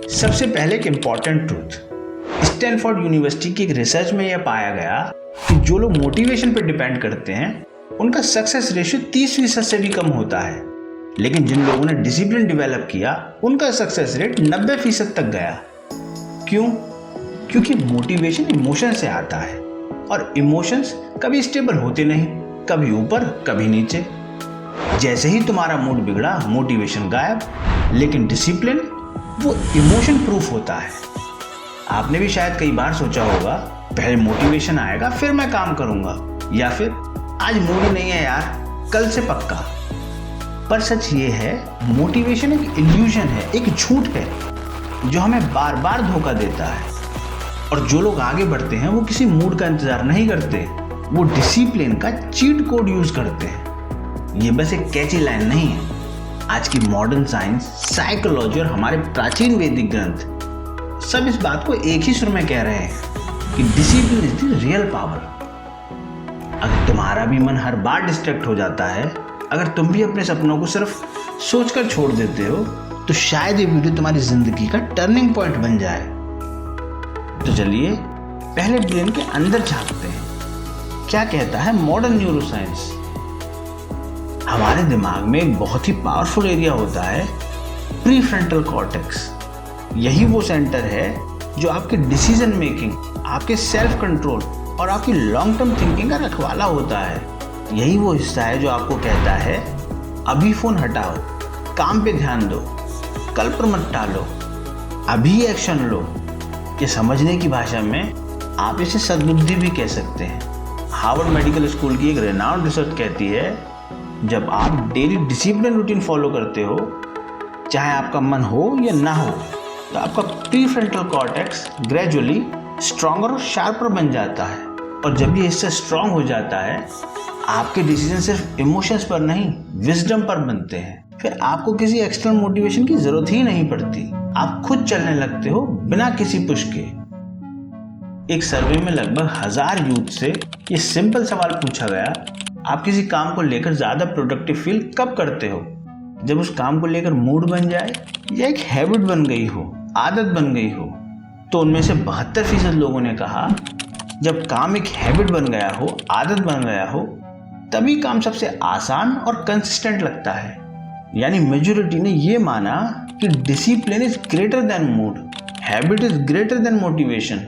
सबसे पहले एक इम्पॉर्टेंट ट्रूथ, स्टैनफोर्ड यूनिवर्सिटी की एक रिसर्च में यह पाया गया कि जो लोग मोटिवेशन पर डिपेंड करते हैं उनका सक्सेस रेशियो 30% से भी कम होता है, लेकिन जिन लोगों ने डिसिप्लिन डेवलप किया उनका सक्सेस रेट 90% तक गया। क्यों? क्योंकि मोटिवेशन इमोशन से आता है और इमोशंस कभी स्टेबल होते नहीं, कभी ऊपर कभी नीचे। जैसे ही तुम्हारा मूड बिगड़ा मोटिवेशन गायब, लेकिन डिसिप्लिन वो इमोशन प्रूफ होता है। आपने भी शायद कई बार सोचा होगा पहले मोटिवेशन आएगा फिर मैं काम करूंगा, या फिर आज मूड ही नहीं है यार, कल से पक्का। पर सच ये है, मोटिवेशन एक इल्यूजन है, एक झूठ है जो हमें बार बार धोखा देता है। और जो लोग आगे बढ़ते हैं वो किसी मूड का इंतजार नहीं करते, वो डिसिप्लिन का चीट कोड यूज करते हैं। ये बस एक कैची लाइन नहीं है। आज की मॉडर्न साइंस, साइकोलॉजी और हमारे प्राचीन वैदिक ग्रंथ सब इस बात को एक ही सुर में कह रहे हैं कि discipline is the real power. अगर तुम्हारा भी मन हर बार डिस्ट्रैक्ट हो जाता है, अगर तुम भी अपने सपनों को सिर्फ सोचकर छोड़ देते हो, तो शायद ये वीडियो तुम्हारी जिंदगी का टर्निंग पॉइंट बन जाए। तो चलिए पहले ब्रेन के अंदर झांकते हैं। क्या कहता है मॉडर्न न्यूरोसाइंस? हमारे दिमाग में एक बहुत ही पावरफुल एरिया होता है, प्रीफ्रंटल कॉर्टेक्स। यही वो सेंटर है जो आपके डिसीजन मेकिंग, आपके सेल्फ कंट्रोल और आपकी लॉन्ग टर्म थिंकिंग का रखवाला होता है। यही वो हिस्सा है जो आपको कहता है अभी फोन हटाओ, काम पे ध्यान दो, कल पर मत टालो, अभी एक्शन लो। ये समझने की भाषा में आप इसे सद्बुद्धि भी कह सकते हैं। हार्वर्ड मेडिकल स्कूल की एक रेनाउंड रिसर्च कहती है, जब आप डेली डिसिप्लिन रूटीन फॉलो करते हो, चाहे आपका मन हो या ना हो, तो आपका प्रीफ्रंटल कॉर्टेक्स ग्रेजुअली स्ट्रॉन्गर और शार्पर बन जाता है। और जब ये इससे स्ट्रांग हो जाता है, आपके डिसीजन सिर्फ इमोशंस पर नहीं, विजडम पर बनते हैं। फिर आपको किसी एक्सटर्नल मोटिवेशन की जरूरत ही नहीं पड़ती, आप खुद चलने लगते हो बिना किसी पुश के। एक सर्वे में लगभग 1000 यूथ से ये सिंपल सवाल पूछा गया, आप किसी काम को लेकर ज्यादा प्रोडक्टिव फील कब करते हो? जब उस काम को लेकर मूड बन जाए या एक हैबिट बन गई हो, आदत बन गई हो। तो उनमें से 72% लोगों ने कहा जब काम एक हैबिट बन गया हो, आदत बन गया हो, तभी काम सबसे आसान और कंसिस्टेंट लगता है। यानी मेजॉरिटी ने यह माना कि discipline is greater than mood, habit is greater than motivation.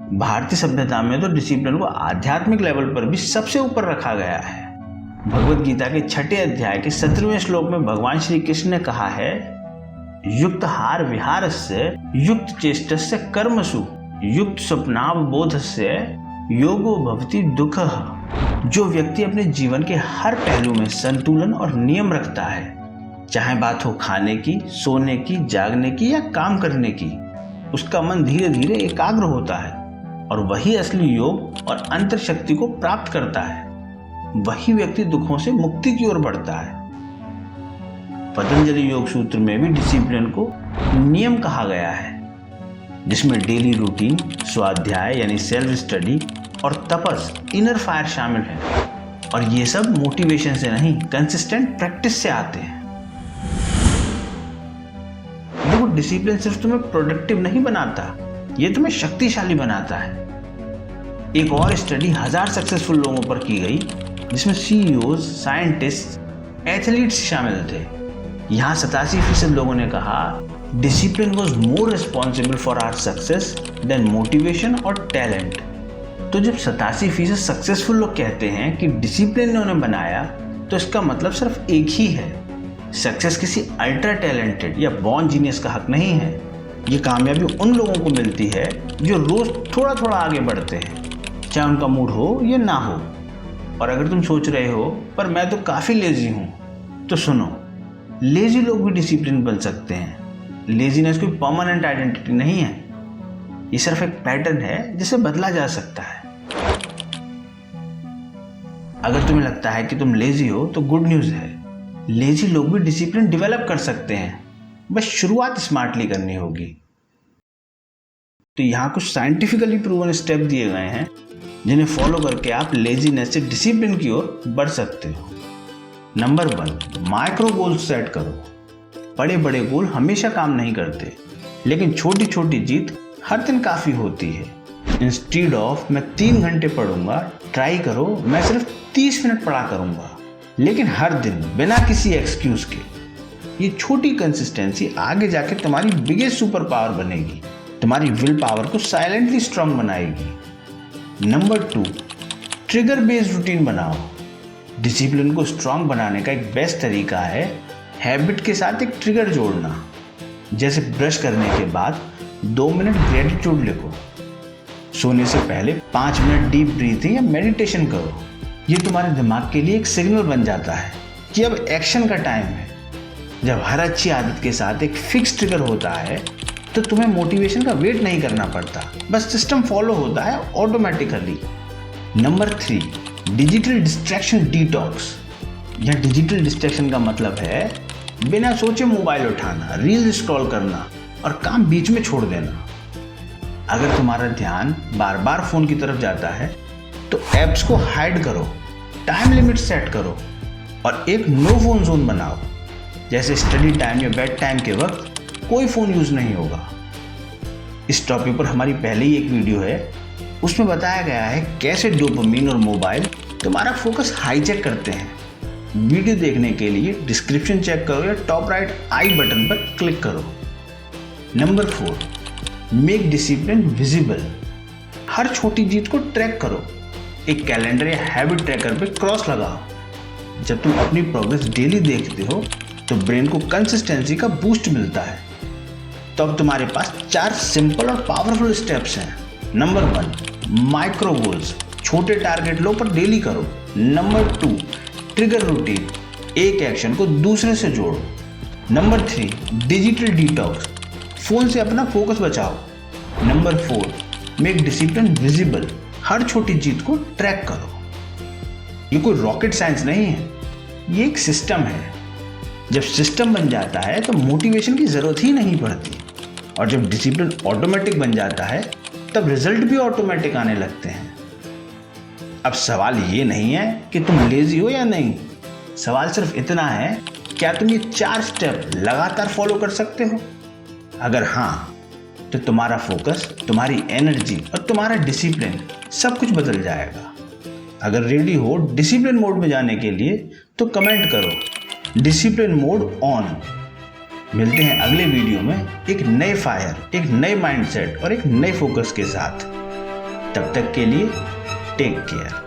भारतीय सभ्यता में तो डिसिप्लिन को आध्यात्मिक लेवल पर भी सबसे ऊपर रखा गया है। भगवद गीता के 6 अध्याय के 17वें श्लोक में भगवान श्री कृष्ण ने कहा है, युक्त हार विहारस्य युक्त चेष्टस्य कर्मसु युक्त स्वप्नावबोधस्य योगो भवति दुःखः। जो व्यक्ति अपने जीवन के हर पहलू में संतुलन और नियम रखता है, चाहे बात हो खाने की, सोने की, जागने की या काम करने की, उसका मन धीरे धीरे एकाग्र होता है और वही असली योग और अंतर शक्ति को प्राप्त करता है। वही व्यक्ति दुखों से मुक्ति की ओर बढ़ता है। पतंजलि योग सूत्र में भी डिसिप्लिन को नियम कहा गया है, जिसमें डेली रूटीन, स्वाध्याय यानी सेल्फ स्टडी और तपस, इनर फायर शामिल है। और ये सब मोटिवेशन से नहीं, कंसिस्टेंट प्रैक्टिस से आते हैं। देखो, डिसिप्लिन सिर्फ तुम्हें प्रोडक्टिव नहीं बनाता, ये तुम्हें शक्तिशाली बनाता है। एक और स्टडी 1000 सक्सेसफुल लोगों पर की गई, जिसमें सीईओज, साइंटिस्ट, एथलीट्स शामिल थे। यहाँ 87% लोगों ने कहा discipline was more responsible for our success than motivation और टैलेंट। तो जब 87% सक्सेसफुल लोग कहते हैं कि डिसिप्लिन ने उन्हें बनाया, तो इसका मतलब सिर्फ एक ही है, सक्सेस किसी अल्ट्रा टैलेंटेड या बॉर्न जीनियस का हक नहीं है। ये कामयाबी उन लोगों को मिलती है जो रोज थोड़ा थोड़ा आगे बढ़ते हैं, चाहे उनका मूड हो या ना हो। और अगर तुम सोच रहे हो पर मैं तो काफ़ी लेजी हूँ, तो सुनो, लेजी लोग भी डिसिप्लिन बन सकते हैं। लेजीनेस कोई परमानेंट आइडेंटिटी नहीं है, ये सिर्फ एक पैटर्न है जिसे बदला जा सकता है। अगर तुम्हें लगता है कि तुम लेजी हो तो गुड न्यूज़ है, लेजी लोग भी डिसिप्लिन डेवलप कर सकते हैं, बस शुरुआत स्मार्टली करनी होगी। तो यहाँ कुछ साइंटिफिकली प्रूवन स्टेप दिए गए हैं जिन्हें फॉलो करके आप लेजीनेस से डिसिप्लिन की ओर बढ़ सकते हो। नंबर 1, माइक्रो गोल्स सेट करो। बड़े बड़े गोल हमेशा काम नहीं करते, लेकिन छोटी छोटी जीत हर दिन काफ़ी होती है। इंस्टीड ऑफ मैं 3 घंटे पढ़ूंगा, ट्राई करो मैं सिर्फ 30 मिनट पढ़ा करूंगा, लेकिन हर दिन बिना किसी एक्सक्यूज के। ये छोटी कंसिस्टेंसी आगे जाके तुम्हारी बिगेस्ट सुपर पावर बनेगी, तुम्हारी विल पावर को साइलेंटली स्ट्रांग बनाएगी। नंबर 2, ट्रिगर बेस्ड रूटीन बनाओ। डिसिप्लिन को स्ट्रांग बनाने का एक बेस्ट तरीका है हैबिट के साथ एक ट्रिगर जोड़ना। जैसे ब्रश करने के बाद 2 मिनट ग्रेटिट्यूड लिखो, सोने से पहले 5 मिनट डीप ब्रीथिंग या मेडिटेशन करो। ये तुम्हारे दिमाग के लिए एक सिग्नल बन जाता है कि अब एक्शन का टाइम है। जब हर अच्छी आदत के साथ एक फिक्स ट्रिगर होता है तो तुम्हें मोटिवेशन का वेट नहीं करना पड़ता, बस सिस्टम फॉलो होता है automatically. Number 3, digital distraction detox. यह डिजिटल डिस्ट्रैक्शन का मतलब है बिना सोचे मोबाइल उठाना, रील स्क्रॉल करना और काम बीच में छोड़ देना। अगर तुम्हारा ध्यान बार बार फोन की तरफ जाता है तो ऐप्स को हाइड करो, टाइम लिमिट सेट करो और एक नो फोन जोन बनाओ। जैसे स्टडी टाइम या बेड टाइम के वक्त कोई फ़ोन यूज़ नहीं होगा। इस टॉपिक पर हमारी पहले ही एक वीडियो है, उसमें बताया गया है कैसे डोपामिन और मोबाइल तुम्हारा फोकस हाईजैक करते हैं। वीडियो देखने के लिए डिस्क्रिप्शन चेक करो या टॉप राइट आई बटन पर क्लिक करो। Number 4, make discipline visible. हर छोटी जीत को ट्रैक करो, एक कैलेंडर या हैबिट ट्रैकर पे क्रॉस लगाओ। जब तुम अपनी प्रोग्रेस डेली देखते हो तो ब्रेन को कंसिस्टेंसी का बूस्ट मिलता है। तो अब तुम्हारे पास 4 सिंपल और पावरफुल स्टेप्स हैं। नंबर 1, माइक्रो गोल्स, छोटे टारगेट लो पर डेली करो। नंबर 2, ट्रिगर रूटीन, एक एक्शन को दूसरे से जोड़ो। नंबर 3, डिजिटल डिटॉक्स, फोन से अपना फोकस बचाओ। नंबर 4, मेक डिसिप्लिन विजिबल, हर छोटी जीत को ट्रैक करो। ये कोई रॉकेट साइंस नहीं है, ये एक सिस्टम है। जब सिस्टम बन जाता है तो मोटिवेशन की ज़रूरत ही नहीं पड़ती, और जब डिसिप्लिन ऑटोमेटिक बन जाता है तब रिजल्ट भी ऑटोमेटिक आने लगते हैं। अब सवाल ये नहीं है कि तुम लेजी हो या नहीं, सवाल सिर्फ इतना है, क्या तुम ये 4 स्टेप लगातार फॉलो कर सकते हो? अगर हाँ, तो तुम्हारा फोकस, तुम्हारी एनर्जी और तुम्हारा डिसिप्लिन सब कुछ बदल जाएगा। अगर रेडी हो डिसिप्लिन मोड में जाने के लिए तो कमेंट करो डिसिप्लिन मोड ऑन। मिलते हैं अगले वीडियो में एक नए फायर, एक नए माइंडसेट और एक नए फोकस के साथ। तब तक के लिए टेक केयर।